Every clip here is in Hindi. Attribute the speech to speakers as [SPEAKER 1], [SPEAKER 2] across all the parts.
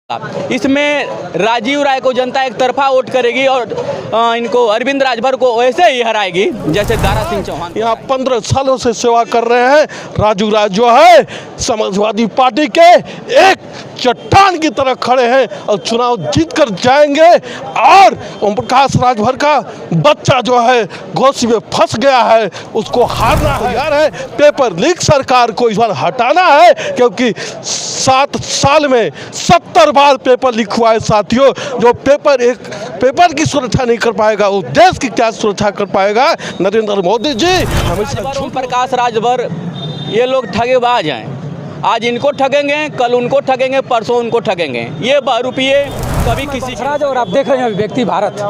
[SPEAKER 1] इसमें राजीव राय को जनता एक तरफा वोट करेगी और इनको अरविंद राजभर को वैसे ही हराएगी जैसे दारा सिंह चौहान।
[SPEAKER 2] यहाँ 15 सालों से सेवा कर रहे हैं। राजू राय जो है समाजवादी पार्टी के एक चट्टान की तरह खड़े हैं और चुनाव जीत कर जाएंगे। और ओम प्रकाश राजभर का बच्चा जो है घोसी में फंस गया है, उसको हारना है। यार है पेपर लीक सरकार को इस बार हटाना है, क्योंकि 7 साल में 70 बार पेपर लीक हुआ है साथियों। जो पेपर की सुरक्षा नहीं कर पाएगा वो देश की क्या सुरक्षा कर पाएगा। नरेंद्र मोदी जी हमेशा
[SPEAKER 1] ओम प्रकाश राजभर ये लोग ठगेबाज हैं। आज इनको ठगेंगे, कल उनको ठगेंगे, परसों उनको ठगेंगे। ये बहुरूपीय कभी किसी
[SPEAKER 3] राज। और आप देख रहे हैं व्यक्ति भारत।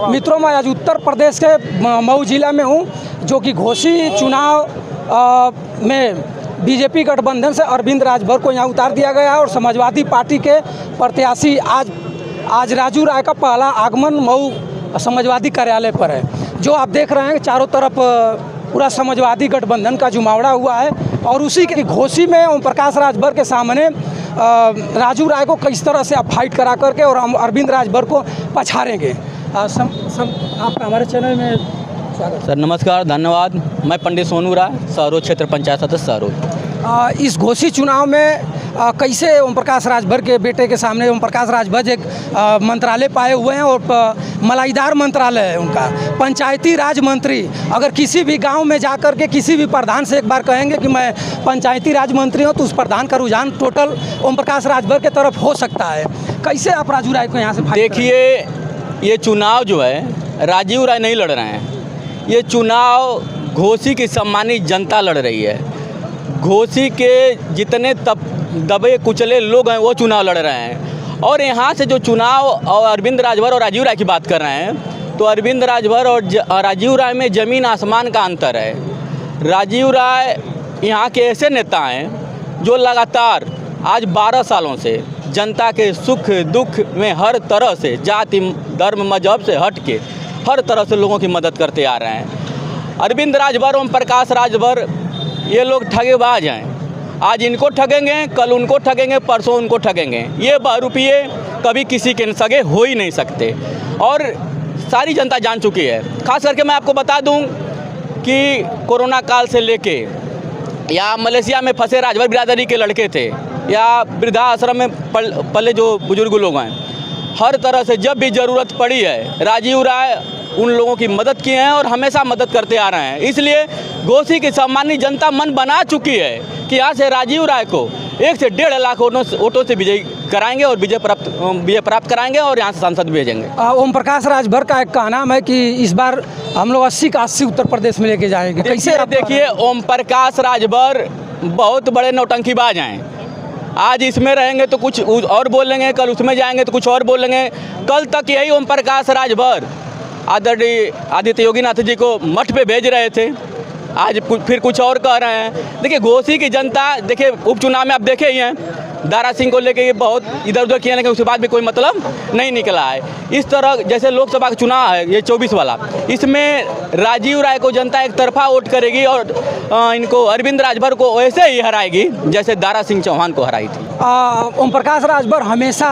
[SPEAKER 3] मित्रों, मैं आज उत्तर प्रदेश के मऊ जिला में हूँ, जो कि घोसी चुनाव में बीजेपी गठबंधन से अरविंद राजभर को यहाँ उतार दिया गया है और समाजवादी पार्टी के प्रत्याशी आज राजू राय का पहला आगमन मऊ समाजवादी कार्यालय पर है। जो आप देख रहे हैं चारों तरफ पूरा समाजवादी गठबंधन का जुमावड़ा हुआ है और उसी के घोसी में ओम प्रकाश राजभर के सामने राजू राय को किस तरह से आप फाइट करा करके और हम अरविंद राजभर को पछाड़ेंगे। आपका हमारे चैनल में स्वागत।
[SPEAKER 1] सर नमस्कार, धन्यवाद। मैं पंडित सोनू राय, सहरोद क्षेत्र पंचायत सदस्य सहरोद।
[SPEAKER 3] इस घोसी चुनाव में कैसे ओम प्रकाश राजभर के बेटे के सामने ओम प्रकाश राजभर एक मंत्रालय पाए हुए हैं और मलाईदार मंत्रालय है उनका, पंचायती राज मंत्री। अगर किसी भी गांव में जाकर के किसी भी प्रधान से एक बार कहेंगे कि मैं पंचायती राज मंत्री हूं, तो उस प्रधान का रुझान टोटल ओम प्रकाश राजभर के तरफ हो सकता है। कैसे आप राजू राय को यहाँ से
[SPEAKER 1] देखिए, ये चुनाव जो है राजीव राय नहीं लड़ रहे हैं, ये चुनाव घोसी की सम्मानित जनता लड़ रही है। घोसी के जितने दबे कुचले लोग हैं वो चुनाव लड़ रहे हैं। और यहाँ से जो चुनाव और अरविंद राजभर और राजीव राय की बात कर रहे हैं, तो अरविंद राजभर और राजीव राय में ज़मीन आसमान का अंतर है। राजीव राय यहाँ के ऐसे नेता हैं जो लगातार आज 12 सालों से जनता के सुख दुख में हर तरह से जाति धर्म मजहब से हट के हर तरह से लोगों की मदद करते आ रहे हैं। अरविंद राजभर, ओम प्रकाश राजभर ये लोग ठगेबाज हैं। आज इनको ठगेंगे, कल उनको ठगेंगे, परसों उनको ठगेंगे। ये बहुरूपीय कभी किसी के सगे हो ही नहीं सकते और सारी जनता जान चुकी है। खास करके मैं आपको बता दूं कि कोरोना काल से लेके या मलेशिया में फंसे राजभर बिरादरी के लड़के थे या वृद्धाश्रम में पले जो बुजुर्ग लोग हैं, हर तरह से जब भी ज़रूरत पड़ी है राजीव राय उन लोगों की मदद किए हैं और हमेशा मदद करते आ रहे हैं। इसलिए घोसी की सम्मानित जनता मन बना चुकी है कि यहाँ से राजीव राय को 1 से 1.5 लाख वोटों से विजयी कराएंगे और विजय प्राप्त कराएंगे और यहाँ से सांसद भेजेंगे।
[SPEAKER 3] ओम प्रकाश राजभर का एक कहना है कि इस बार हम लोग 80 का 80 उत्तर प्रदेश में लेके जाएंगे। कैसे?
[SPEAKER 1] देखिए, ओम प्रकाश राजभर बहुत बड़े नौटंकीबाज हैं। आज इसमें रहेंगे तो कुछ और बोलेंगे, कल उसमें जाएंगे तो कुछ और बोलेंगे। कल तक यही ओम प्रकाश राजभर आदरणीय आदित्य योगीनाथ जी को मठ पे भेज रहे थे, आज फिर कुछ और कह रहे हैं। देखिए, घोसी की जनता, देखिए उपचुनाव में आप देखे ही हैं, दारा सिंह को लेके ये बहुत इधर उधर किया, लेकिन उसके बाद भी कोई मतलब नहीं निकला है। इस तरह जैसे लोकसभा का चुनाव है ये 24 वाला, इसमें राजीव राय को जनता एक तरफा वोट करेगी और इनको अरविंद राजभर को वैसे ही हराएगी जैसे दारा सिंह चौहान को हराई थी।
[SPEAKER 3] ओम प्रकाश राजभर हमेशा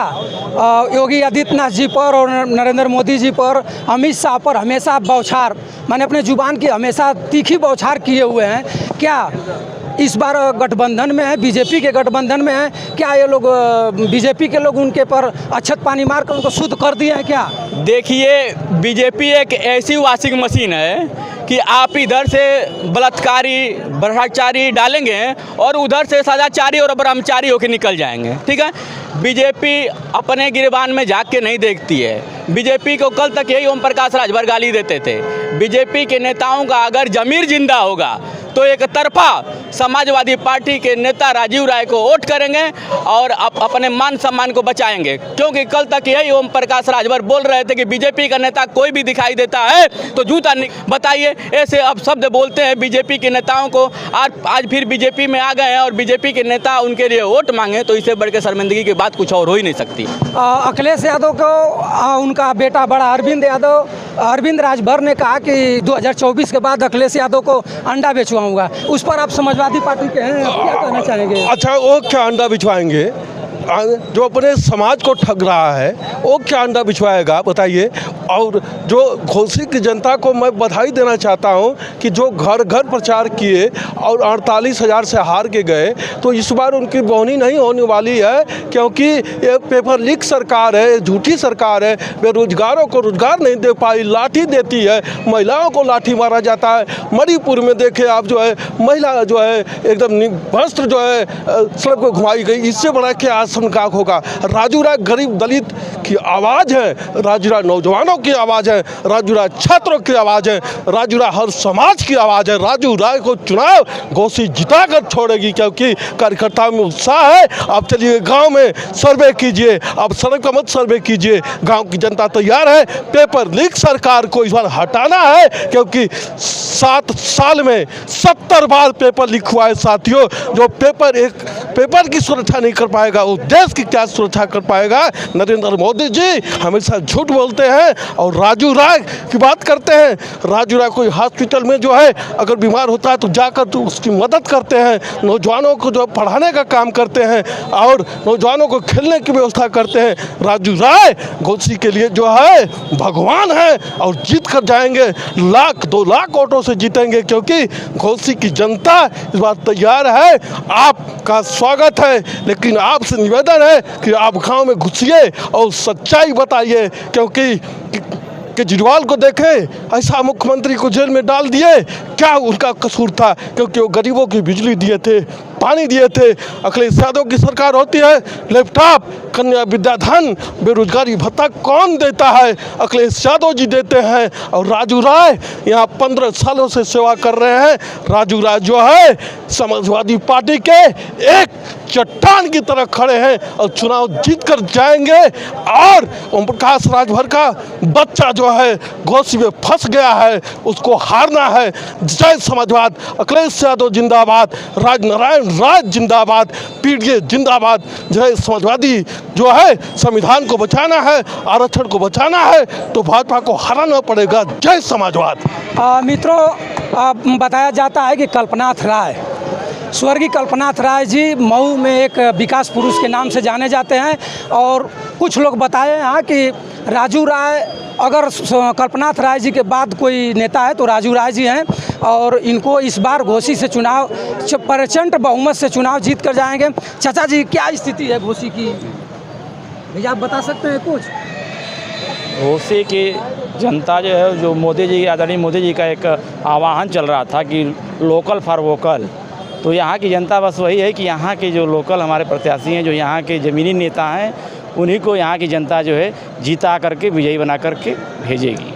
[SPEAKER 3] योगी आदित्यनाथ जी पर और नरेंद्र मोदी जी पर, अमित शाह पर हमेशा बौछार, मैंने अपने जुबान की हमेशा तीखी बौछार किए हुए हैं। क्या इस बार गठबंधन में है, बीजेपी के गठबंधन में है, क्या ये लोग बीजेपी के लोग उनके पर अच्छत पानी मार कर उनको शुद्ध कर दिए हैं क्या?
[SPEAKER 1] देखिए, बीजेपी एक ऐसी वॉशिंग मशीन है कि आप इधर से बलात्कारी भ्रष्टाचारी डालेंगे और उधर से सदाचारी और ब्रह्मचारी होकर निकल जाएंगे। ठीक है, बीजेपी अपने गिरबान में झाँक के नहीं देखती है। बीजेपी को कल तक यही ओम प्रकाश राजभर गाली देते थे। बीजेपी के नेताओं का अगर ज़मीर जिंदा होगा तो एक तरफा समाजवादी पार्टी के नेता राजीव राय को वोट करेंगे और अपने मान सम्मान को बचाएंगे, क्योंकि कल तक यही ओम प्रकाश राजभर बोल रहे थे कि बीजेपी का नेता कोई भी दिखाई देता है तो जूता बताइए, ऐसे अब शब्द बोलते हैं बीजेपी के नेताओं को। आज फिर बीजेपी में आ गए हैं और बीजेपी के नेता उनके लिए वोट मांगे, तो इससे बढ़ के शर्मिंदगी की बात कुछ और हो ही नहीं सकती।
[SPEAKER 3] अखिलेश यादव को उनका बेटा बड़ा अरविंद राजभर ने कहा कि 2024 के बाद अखिलेश यादव को अंडा बेचवाऊंगा। उस पर आप समाजवादी पार्टी के हैं, क्या कहना चाहेंगे?
[SPEAKER 2] अच्छा, वो क्या अंडा बिछवाएंगे? जो अपने समाज को ठग रहा है वो क्या अंडा बिछवाएगा बताइए। और जो घोसी की जनता को मैं बधाई देना चाहता हूं कि जो घर घर प्रचार किए और 48,000 से हार के गए, तो इस बार उनकी बोहनी नहीं होने वाली है, क्योंकि ये पेपर लीक सरकार है, झूठी सरकार है। बेरोजगारों को रोजगार नहीं दे पाई, लाठी देती है, महिलाओं को लाठी मारा जाता है। मणिपुर में देखे आप जो है महिला जो है एकदम वस्त्र जो है सड़क पर घुमाई गई। इससे बड़ा क्या आशंका होगा। राजू राय गरीब दलित की आवाज़ है, राजू राय नौजवानों की आवाज़ है, राजू राय छात्रों की आवाज़ है, राजू राय हर समाज की आवाज़ है। राजू राय को चुनाव घोसी जिता कर छोड़ेगी, क्योंकि कार्यकर्ताओं में उत्साह है। आप चलिए गांव में सर्वे कीजिए, आप सड़क पर मत सर्वे कीजिए, गांव की जनता तैयार है। पेपर लीक सरकार को इस बार हटाना है, क्योंकि 7 साल में 70 बार पेपर लीक हुआ है साथियों। जो पेपर की सुरक्षा नहीं कर पाएगा वो देश की क्या सुरक्षा कर पाएगा। नरेंद्र मोदी जी हमेशा झूठ बोलते हैं और राजू राय की बात करते हैं। राजू राय कोई हॉस्पिटल में जो है अगर बीमार होता है तो जाकर तो उसकी मदद करते हैं, नौजवानों को जो पढ़ाने का काम करते हैं और नौजवानों को खेलने की व्यवस्था करते हैं। राजू राय घोसी के लिए जो है भगवान है और जीत कर जाएंगे। 1-2 लाख वोटों से जीतेंगे, क्योंकि घोसी की जनता इस बार तैयार है। आपका स्वागत है, लेकिन आपसे निवेदन है कि आप गांव में घुसिए और सच्चाई बताइए, क्योंकि केजरीवाल को देखें, ऐसा मुख्यमंत्री को जेल में डाल दिए, क्या उनका कसूर था? क्योंकि वो गरीबों की बिजली दिए थे, पानी दिए थे। अखिलेश यादव की सरकार होती है, लैपटॉप, कन्या विद्याधन, बेरोजगारी भत्ता कौन देता है? अखिलेश यादव जी देते हैं। और राजू राय यहाँ 15 सालों से सेवा कर रहे हैं। राजू राय जो है समाजवादी पार्टी के एक चट्टान की तरह खड़े हैं और चुनाव जीत कर जाएंगे। और ओम प्रकाश राजभर का बच्चा जो है घोसी में फंस गया है, उसको हारना है। जय समाजवाद, अखिलेश यादव जिंदाबाद, राजनारायण राज जिंदाबाद, पीडीए जिंदाबाद। जय समाजवादी जो है संविधान को बचाना है, आरक्षण को बचाना है, तो भाजपा को हराना पड़ेगा। जय समाजवाद।
[SPEAKER 3] मित्रों, बताया जाता है कि कल्पनाथ राय, स्वर्गीय कल्पनाथ राय जी मऊ में एक विकास पुरुष के नाम से जाने जाते हैं। और कुछ लोग बताए हैं कि राजू राय, अगर कल्पनाथ राय जी के बाद कोई नेता है तो राजू राय जी हैं, और इनको इस बार घोसी से चुनाव प्रचंड बहुमत से चुनाव जीत कर जाएंगे। चाचा जी, क्या स्थिति है घोसी की, भैया आप बता सकते हैं कुछ?
[SPEAKER 4] घोसी की जनता जो है, जो मोदी जी, आदरणीय मोदी जी का एक आह्वान चल रहा था कि लोकल फॉर वोकल, तो यहाँ की जनता बस वही है कि यहाँ के जो लोकल हमारे प्रत्याशी हैं, जो यहाँ के ज़मीनी नेता हैं, उन्हीं को यहाँ की जनता जो है जीता करके विजयी बना करके भेजेगी।